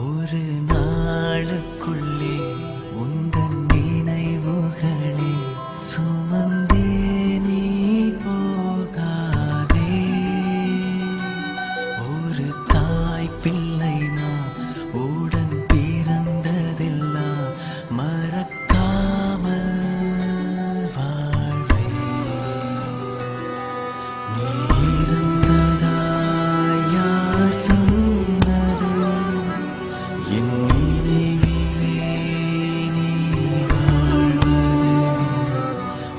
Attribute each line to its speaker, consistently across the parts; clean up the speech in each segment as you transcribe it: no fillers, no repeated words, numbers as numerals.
Speaker 1: ஒரு நாளுக்குள்ளே உந்தன் நினைவுகளே சுமந்தே நீ போகாதே. ஒரு தாய் பிள்ளை நான் உடன் பிறந்ததெல்லாம் மறக்காமல் வாழ்வே. நீ இருந்ததாய் யார் சொன்னது? என் நினைவிலே நீ வாழ்வது.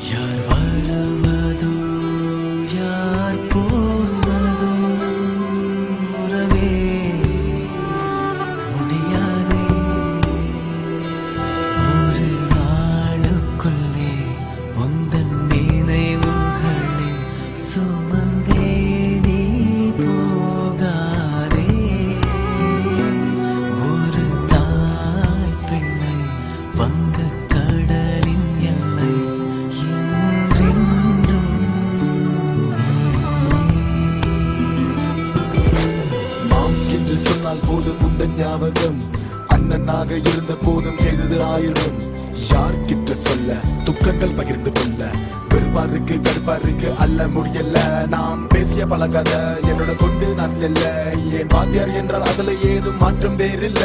Speaker 1: யார் வருவதோ யார் போவதோ உறவே முடியாதே. ஒரு நாளுக்குள்ளே உந்தன் நினைவுகளே சுமந்தே நீ போகாதே. ஒரு தாய் பிள்ளை வங்கக் கடலின் எல்லை என்றென்றும்
Speaker 2: மாம்ஸ் என்று சொன்னால் போதும் உந்தன் ஞாபகம். அண்ணனாக இருந்த போதும் செய்தது 1000. யார்கிட்ட சொல்ல துக்கங்கள் பகிர்ந்து கொள்ள வெறுப்பாருக்கு கடுப்பாருக்கு அல்ல முடியல. நாம் பேசிய பழகாத என்னோட கொண்டு நான் செல்ல. என் வாத்தியார் என்றால் அதுல ஏதும் மாற்றம் வேறில்ல.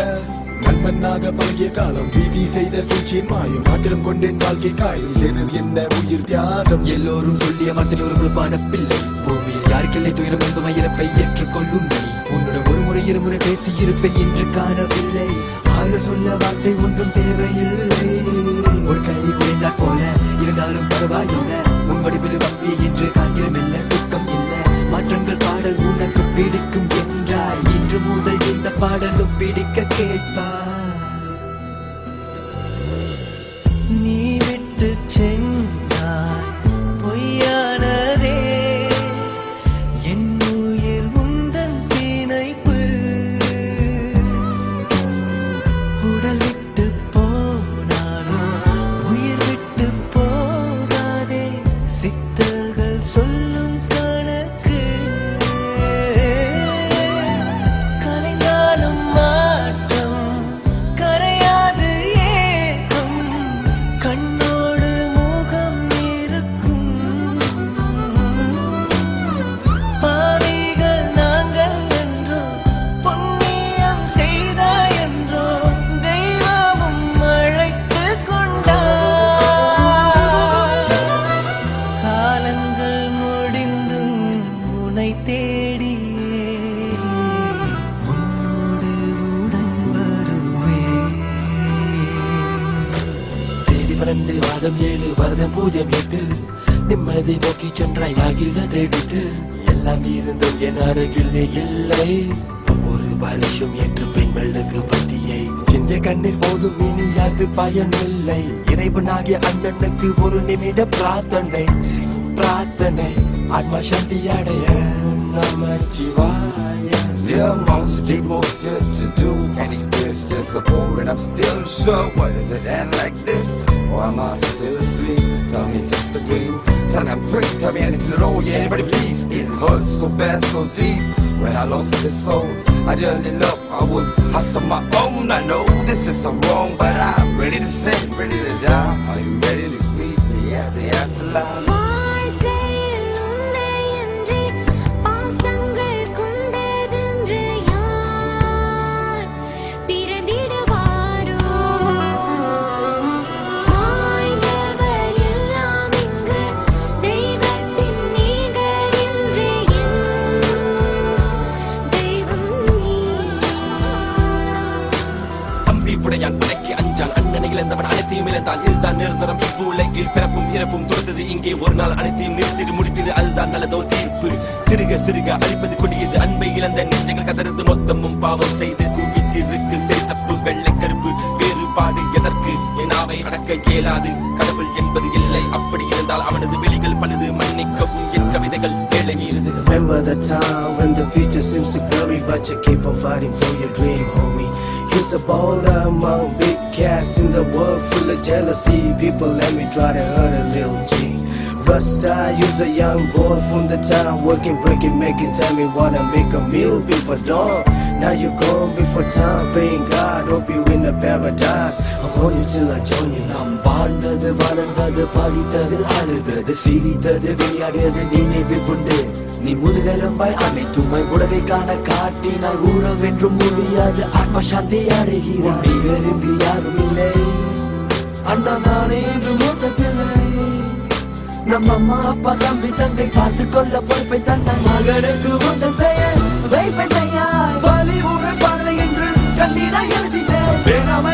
Speaker 2: நண்பனாக பழகிய காலம் வீதி செய்த சூழ்ச்சியின் மாயம். மாத்திரம் கொண்டேன் வாழ்க்கை காயம் செய்தது என்ன உயிர் தியாகம்.
Speaker 3: எல்லோரும் சொல்லிய மரத்தில் ஒரு குழுப்பான பிள்ளை. பூமியில் யாருக்கில்லை துயரம் என்பமை இறப்பை ஏற்றுக்கொள்ளும் நீ. உன்னுடன் ஒரு முறை இருமுறை பேசி இருப்பேன் என்று காணவில்லை. ஆறுதல் சொல்ல வார்த்தை ஒன்றும் தேவையில்லை. ஒரு கை உடைந்தாற் போல இருந்தாலும் பரவாயில்லை. உன் வடிவில் வம்பி என்று காண்கிறோம் இல்ல துக்கம் இல்லை. மாற்றங்கள் பாடல் உனக்கு பிடிக்கும் என்றாய். இன்று முதல் இந்த பாடலும் பிடிக்க கேட்பாய்.
Speaker 1: நீ விட்டு சென்றாய் பொய்யானதே. என் உயிர் உந்தன் பிணைப்பு. உடல் விட்டு போனாலும் உயிர் விட்டு போகாதே. சித்தர்கள் சொல்லும் கணக்கு கலைந்தாலும் மாற்றம் கரையாது ஏக்கம். கண்ணோடு முகம் இருக்கும். பாவிகள் நாங்கள் என்றோ புண்ணியம் செய்தாய் என்றோ தெய்வமும் அழைத்து கொண்டார். காலங்கள் முடிந்தும் உனை தேடியே உன்னோடு உடன் வருவேன்.
Speaker 3: தேடி மறந்து வாதம் 7 வருடம் 08. நிம்மதி நோக்கி சென்றாய் ஆகியதை விட்டு. எல்லாம் இருந்தும் என் அருகில் நீ இல்லை. ஒவ்வொரு வருஷம் என்று பெண்களுக்கு பத்தியை சிந்த கண்ணீர் போதும் இனி அது பயனில்லை. இறைவனாகிய அண்ணனுக்கு ஒரு நிமிட பிரார்த்தனை பிரார்த்தனை. ஆத்மா சாந்தி அடைய நமச்சிவாய.
Speaker 4: Dear most people still to do, and it's just a bore, and I'm still unsure. Why does it end like this? Or am I still asleep? Tell me it's just a dream. Tell me I'm crazy, tell me anything at all, yeah, anybody please. It hurts so bad, so deep. When I lost this soul, I dearly love, I would hustle my own. I know this is so wrong, but I'm ready to sin, ready to die. Are you ready to meet me at the afterlife?
Speaker 5: வாழ்க்கையில் உன்னையன்றி பாசங்கள் கொண்டதென்று யார் பிறந்திடுவாரோ? ஆய்ந்தவர் எல்லாம் இங்கு தெய்வத்தின் நிகர் என்று என் தெய்வம் நீ.
Speaker 3: அம்பி புடையான் புடைக்கு அஞ்சான். அண்ணனை இழந்தவன் அனைத்தையும் இழந்தான். இதுதான் நிரந்தரம் இவ்வுலகில் பிறப்பும் இறப்பும் துரத்தது இங்கே. ஒரு நாள் அனைத்தையும் நிறுத்திடு முடித்தது அதுதான் நல்லதோர் தீர்ப்பு. சிறுக சிறுக அழிப்பது கொடியது. அன்பை இழந்த நெஞ்சங்கள் கதறது மொத்தமும் பாவம் செய்து குவித்திருக்கு. சரி தப்பு வெள்ளை கருப்பு வேறுபாடு எதற்கு? எனாவை அடக்க இயலாது. கடவுள் என்பது இல்லை. அப்படி இருந்தால் அவனது வெளிகள் பழுது. மன்னிக்கவும் என் கவிதைகள் ஏழை மீறுது.
Speaker 6: Remember the time when the future seems so blurry, but you keep on fighting for your dream, homie. He's a boulder among big cats in the world full of jealousy. People let me try to hurt a little G. Rasta, you's a young boy from the town, working, breaking, making, tell me what I make a meal before dawn. Now you're gone before time, praying God, hope you in the paradise. I want you till I join you now.
Speaker 7: நாம் வாழ்ந்தது வளர்ந்தது படித்தது அழுதது சிரித்தது விளையாடியது நினைவில் உண்டு நீ முதுகெலும்பாய் அனைத்துமை உலகை காண காட்டினாய் ஊழவென்றும் முடியாது ஆத்ம சாந்தி அடைகிறாய் நீ விரும்பி யாரும் இல்லை அண்ணா நானே என்று மூத்த பிள்ளை நம்ம அம்மா அப்பா தம்பி தங்கை பார்த்து கொள்ள பொறுப்பை தந்த மகனுக்கு உந்தன் பெயர் வைப்பை பெய்யாய் வலி உடன் பாடலை என்று கண்ணீராய் எழுதினேன் வேணாமை